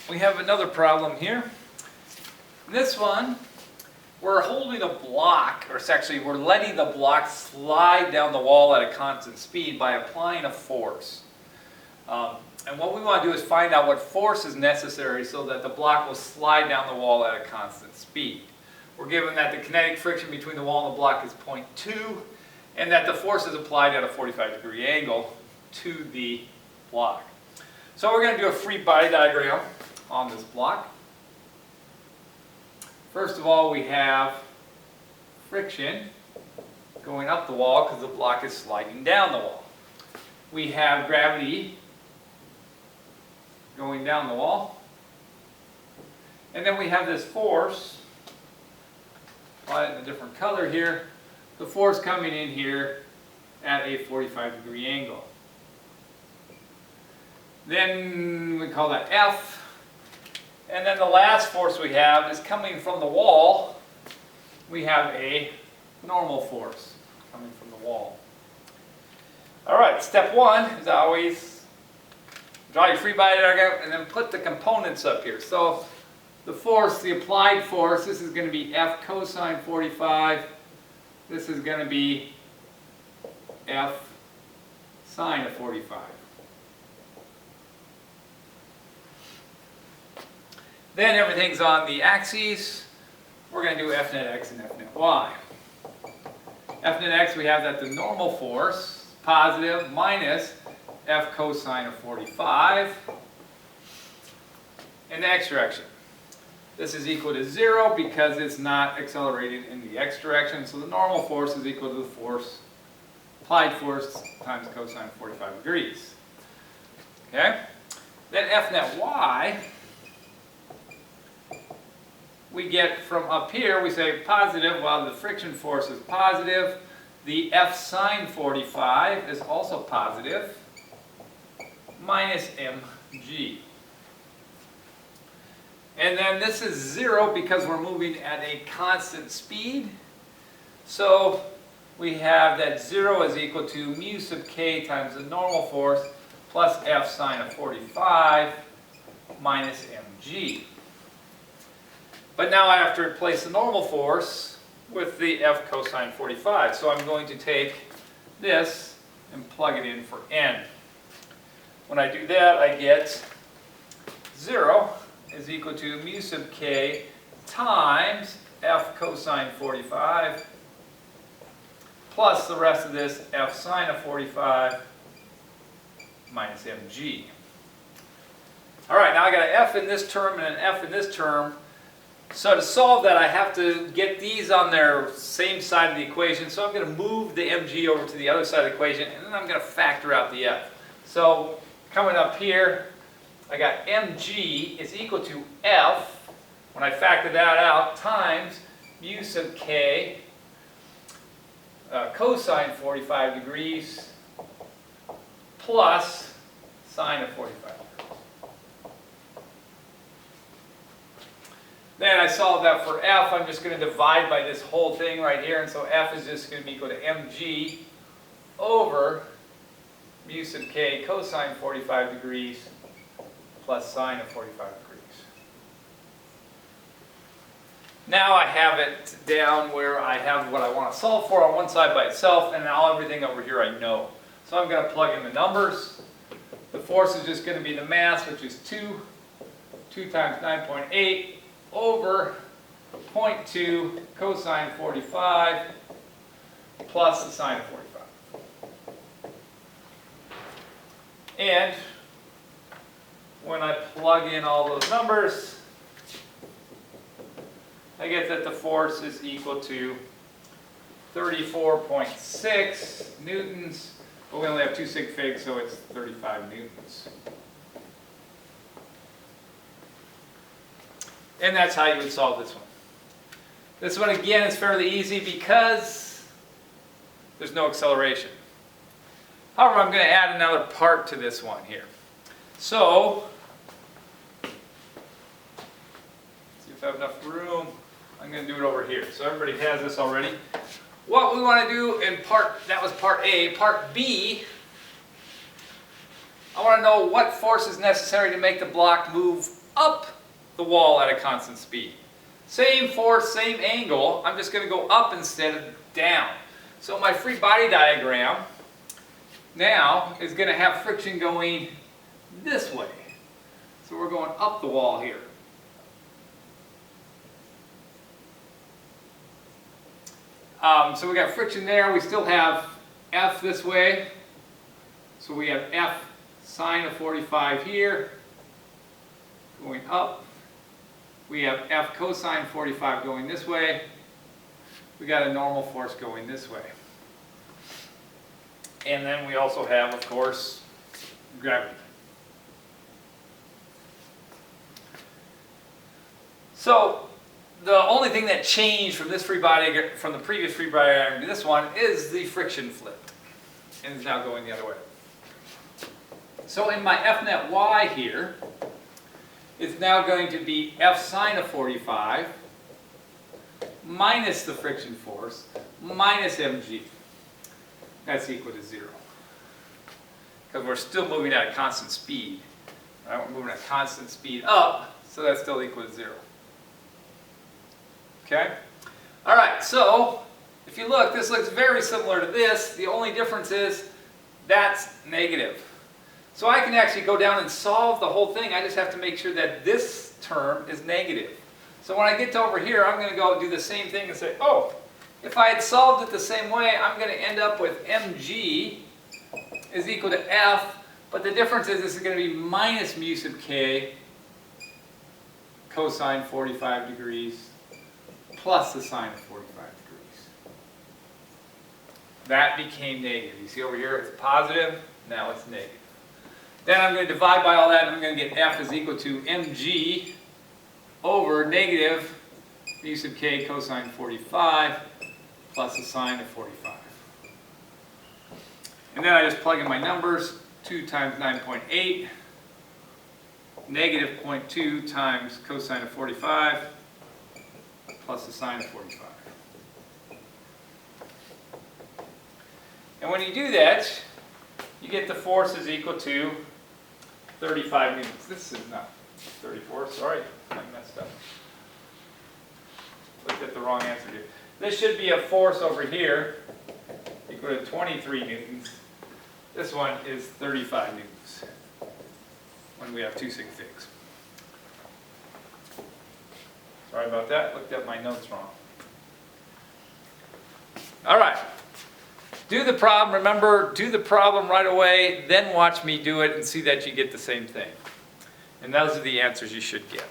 we have another problem here. This one, we're holding a block, or it's actually we're letting the block slide down the wall at a constant speed by applying a force. And what we want to do is find out what force is necessary so that the block will slide down the wall at a constant speed. We're given that the kinetic friction between the wall and the block is 0.2, and that the force is applied at a 45-degree angle to the block. So we're going to do a free body diagram on this block. First of all, we have friction going up the wall because the block is sliding down the wall. We have gravity going down the wall. And then we have this force, apply it in a different color here, the force coming in here at a 45-degree angle. Then we call that F. And then the last force we have is coming from the wall. We have a normal force coming from the wall. All right, step one is always draw your free body diagram and then put the components up here. So the force, the applied force, this is going to be F cosine 45. This is going to be F sine of 45. Then everything's on the axes. We're going to do F net x and F net y. F net x, we have that the normal force, positive, minus F cosine of 45 in the x direction. This is equal to 0 because it's not accelerating in the x direction. So the normal force is equal to the force, applied force times cosine of 45 degrees. Okay? Then F net y, we get from up here, we say positive, while the friction force is positive, the F sine 45 is also positive, minus mg. And then this is 0 because we're moving at a constant speed. So we have that 0 is equal to mu sub k times the normal force plus F sine of 45 minus mg. But now I have to replace the normal force with the F cosine 45. So I'm going to take this and plug it in for n. When I do that, I get 0 is equal to mu sub k times F cosine 45 plus the rest of this F sine of 45 minus mg. All right, now I got an F in this term and an F in this term. So to solve that, I have to get these on their same side of the equation. So I'm going to move the mg over to the other side of the equation, and then I'm going to factor out the F. So coming up here, I got mg is equal to F, when I factor that out, times mu sub k cosine 45 degrees plus sine of 45 degrees. Then I solve that for F. I'm just going to divide by this whole thing right here. And so F is just going to be equal to mg over mu sub k cosine 45 degrees plus sine of 45 degrees. Now I have it down where I have what I want to solve for on one side by itself, and now everything over here I know. So I'm going to plug in the numbers. The force is just going to be the mass, which is 2 times 9.8 over 0.2 cosine 45 plus the sine of 45. And when I plug in all those numbers, I get that the force is equal to 34.6 newtons, but we only have 2 sig figs, so it's 35 newtons. And that's how you would solve this one. This one, again, is fairly easy because there's no acceleration. However, I'm going to add another part to this one here. So, see if I have enough room. I'm going to do it over here. So everybody has this already. What we want to do in that was part A. Part B, I want to know what force is necessary to make the block move up the wall at a constant speed. Same force, same angle, I'm just going to go up instead of down. So my free body diagram now is going to have friction going this way. So we're going up the wall here. So we got friction there. We still have F this way. So we have F sine of 45 here going up. We have F cosine 45 going this way. We got a normal force going this way. And then we also have, of course, gravity. So the only thing that changed from this free body, from the previous free body diagram to this one, is the friction flipped, and it's now going the other way. So in my F net y here, it's now going to be F sine of 45 minus the friction force minus mg. That's equal to 0. Because we're still moving at a constant speed. Right? We're moving at constant speed up, so that's still equal to 0. Okay? All right, so if you look, this looks very similar to this. The only difference is that's negative. So I can actually go down and solve the whole thing. I just have to make sure that this term is negative. So when I get to over here, I'm going to go do the same thing and say, oh, if I had solved it the same way, I'm going to end up with mg is equal to F, but the difference is this is going to be minus mu sub k cosine 45 degrees plus the sine of 45 degrees. That became negative. You see over here it's positive, now it's negative. Then I'm going to divide by all that and I'm going to get F is equal to mg over negative mu sub k cosine 45 plus the sine of 45. And then I just plug in my numbers, 2 times 9.8, negative 0.2 times cosine of 45 plus the sine of 45. And when you do that, you get the force is equal to 35 newtons. This is not 34, sorry, I messed up. Looked at the wrong answer here. This should be a force over here equal to 23 newtons. This one is 35 newtons when we have 2 sig figs. Sorry about that, looked at my notes wrong. All right. Do the problem, remember, do the problem right away, then watch me do it and see that you get the same thing. And those are the answers you should get.